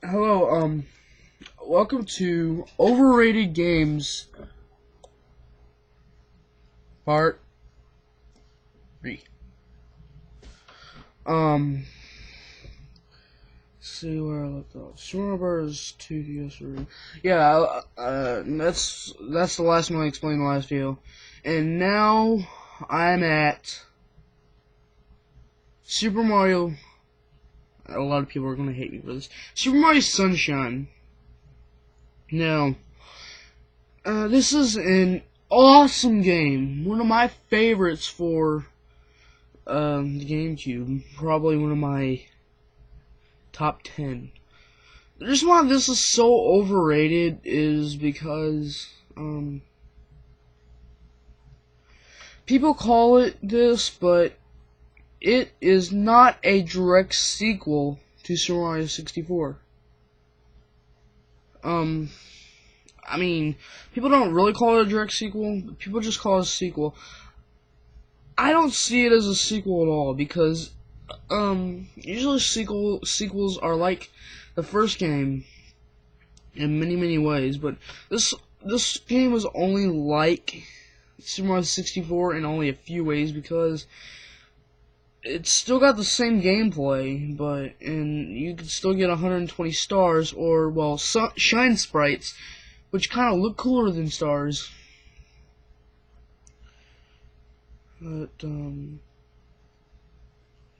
Hello, welcome to Overrated Games, Part 3. See where I left off. Super Bros. 2DS review. Yeah, that's the last one I explained in the last video. And now, I'm at Super Mario. A lot of people are gonna hate me for this. Super Mario Sunshine. Now, this is an awesome game. One of my favorites for the GameCube. Probably one of my top 10. The reason why this is so overrated is because people call it this, but it is not a direct sequel to Super Mario 64. I mean, people don't really call it a direct sequel. People just call it a sequel. I don't see it as a sequel at all because, usually sequels are like the first game in many ways. But this game was only like Super Mario 64 in only a few ways because it's still got the same gameplay, and you can still get 120 stars or, well, shine sprites, which kind of look cooler than stars. But,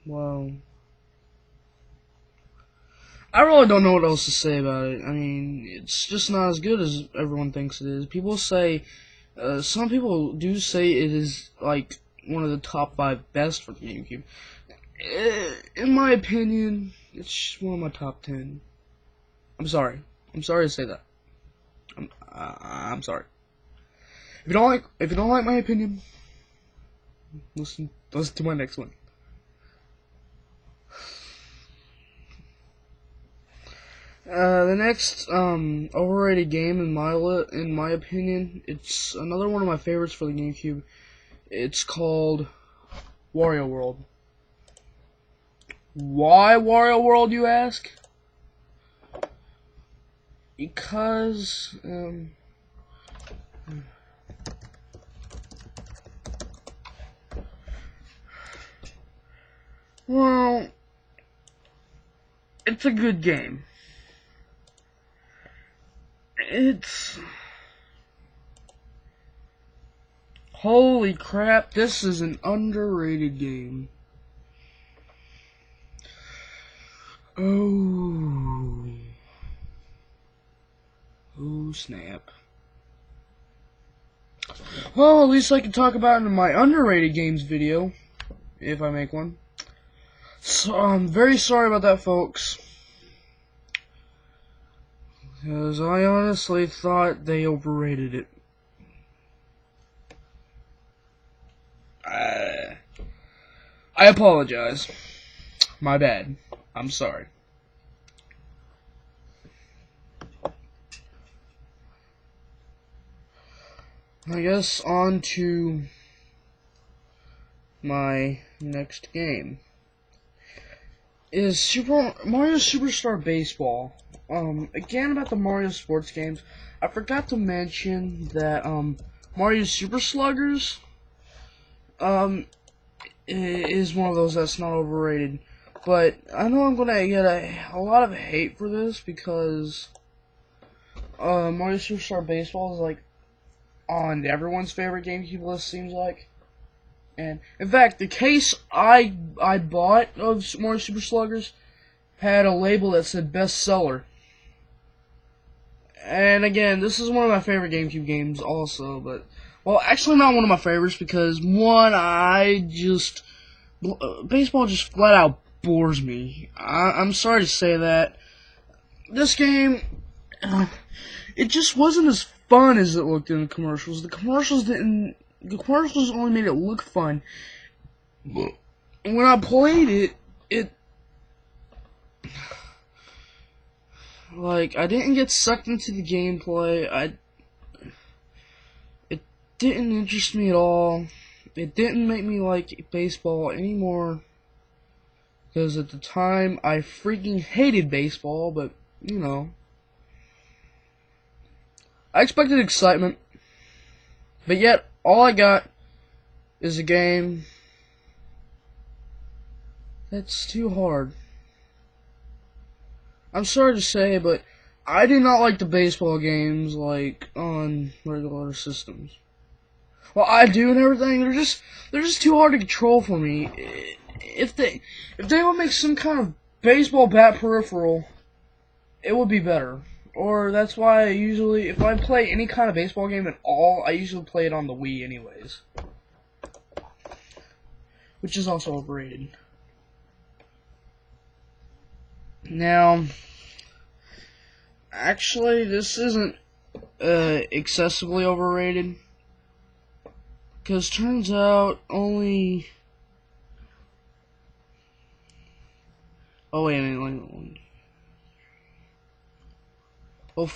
well, I really don't know what else to say about it. I mean, it's just not as good as everyone thinks it is. People say, some people do say it is, like, one of the top 5 best for the GameCube. In my opinion, it's one of my top 10. I'm sorry to say that. I'm sorry. If you don't like my opinion, listen to my next one. The next overrated game in my opinion, it's another one of my favorites for the GameCube. It's called Wario World. Why Wario World, you ask? Because well, it's a good game. Holy crap, this is an underrated game. Oh snap. Well, at least I can talk about it in my underrated games video, if I make one. So, I'm very sorry about that, folks. Because I honestly thought they overrated it. I apologize. My bad. I'm sorry. I guess on to my next game is Super Mario Superstar Baseball. Again about the Mario sports games, I forgot to mention that Mario Super Sluggers is one of those that's not overrated. But I know I'm gonna get a lot of hate for this because Mario Superstar Baseball is like on everyone's favorite GameCube list, seems like. And in fact, the case I bought of Mario Super Sluggers had a label that said bestseller. And again, this is one of my favorite GameCube games also, but, well, actually not one of my favorites because, one, baseball just flat out bores me. I'm sorry to say that. This game, it just wasn't as fun as it looked in the commercials. The commercials only made it look fun. And when I played it like, I didn't get sucked into the gameplay. It didn't interest me at all. It didn't make me like baseball anymore. Because at the time, I freaking hated baseball, but you know, I expected excitement, but yet all I got is a game that's too hard. I'm sorry to say, but I do not like the baseball games like on regular systems. Well, I do and everything. They're just too hard to control for me. If they would make some kind of baseball bat peripheral, it would be better. Or that's why I usually, if I play any kind of baseball game at all, I usually play it on the Wii anyways, which is also overrated. Now, actually, this isn't excessively overrated. Because turns out only... Oh, wait. Oh,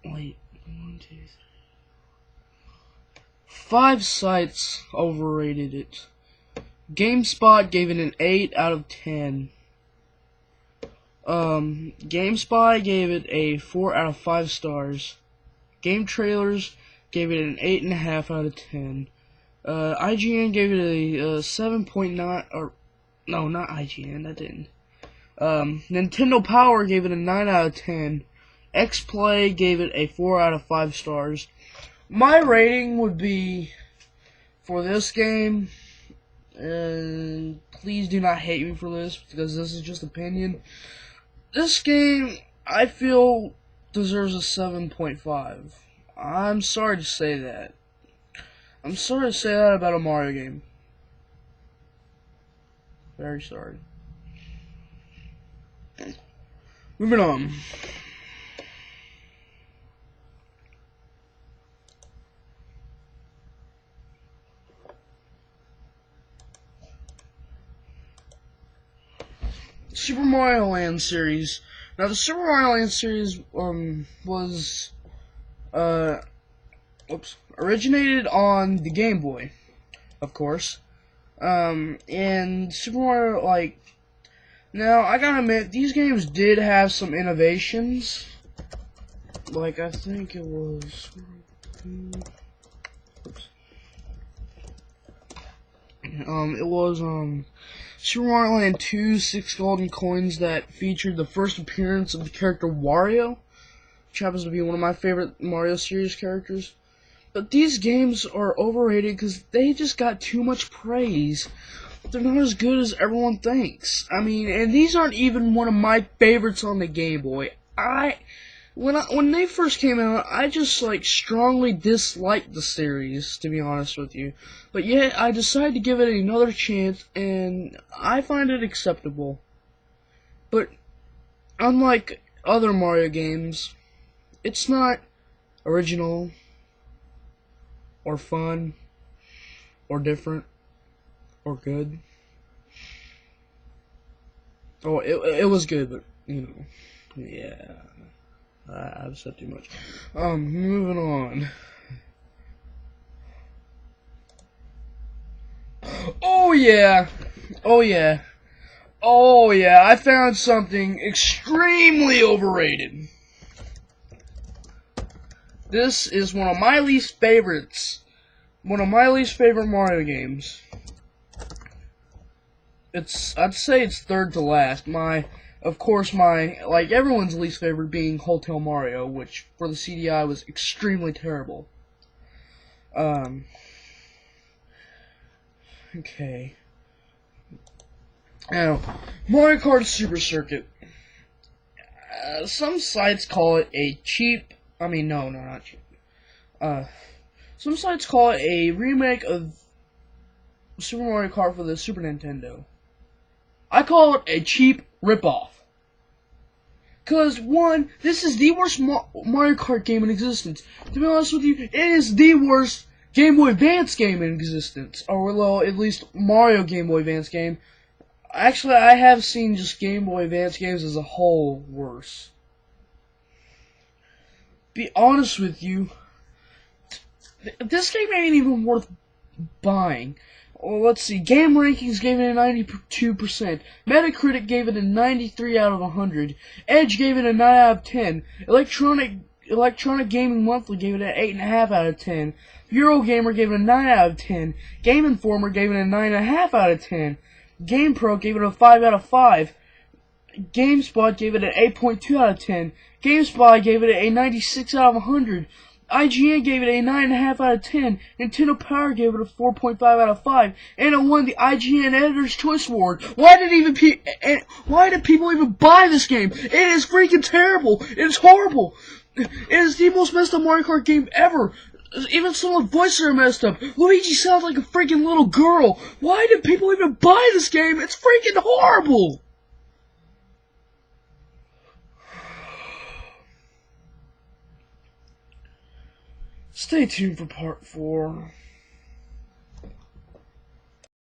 wait. 1, 2, 3. 5 sites overrated it. GameSpot gave it an 8 out of 10. GameSpy gave it a 4 out of 5 stars. Game Trailers gave it an 8.5 out of 10. IGN gave it a 7.9, or no, not IGN, that didn't. Nintendo Power gave it a 9 out of 10. XPlay gave it a 4 out of 5 stars. My rating would be, for this game, and please do not hate me for this, because this is just opinion. This game, I feel, deserves a 7.5. I'm sorry to say that. I'm sorry to say that about a Mario game. Very sorry. Moving on. Super Mario Land series. Now, the Super Mario Land series was originated on the Game Boy, of course. And Super Mario, now I gotta admit, these games did have some innovations. Like, I think it was, Super Mario Land 2, 6 golden coins that featured the first appearance of the character Wario, which happens to be one of my favorite Mario series characters. But these games are overrated because they just got too much praise. They're not as good as everyone thinks. I mean, and these aren't even one of my favorites on the Game Boy. When they first came out, I just strongly disliked the series, to be honest with you. But yet I decided to give it another chance, and I find it acceptable. But unlike other Mario games, it's not original or fun or different or good. Oh, it was good, but yeah. I've said too much. Moving on. Oh yeah! Oh yeah! Oh yeah! I found something extremely overrated. This is one of my least favorites. One of my least favorite Mario games. I'd say it's third to last. Of course, like everyone's least favorite being Hotel Mario, which for the CDI was extremely terrible. Okay. Now, Mario Kart Super Circuit. Some sites call it a cheap. I mean, no, not cheap. Some sites call it a remake of Super Mario Kart for the Super Nintendo. I call it a cheap ripoff. Cause one, this is the worst Mario Kart game in existence. To be honest with you, it is the worst Game Boy Advance game in existence. Or well, at least Mario Game Boy Advance game. Actually, I have seen just Game Boy Advance games as a whole worse. Be honest with you, this game ain't even worth buying. Well, let's see. Game Rankings gave it a 92%. Metacritic gave it a 93 out of 100. Edge gave it a 9 out of 10. Electronic Gaming Monthly gave it an 8.5 out of 10. Eurogamer gave it a 9 out of 10. Game Informer gave it a 9.5 out of 10. GamePro gave it a 5 out of 5. GameSpot gave it an 8.2 out of 10. GameSpy gave it a 96 out of 100. IGN gave it a 9.5 out of 10. Nintendo Power gave it a 4.5 out of 5. And it won the IGN Editor's Choice Award. Why did people even buy this game? It is freaking terrible. It is horrible. It is the most messed up Mario Kart game ever. Even some of the voices are messed up. Luigi sounds like a freaking little girl. Why did people even buy this game? It's freaking horrible. Stay tuned for part 4.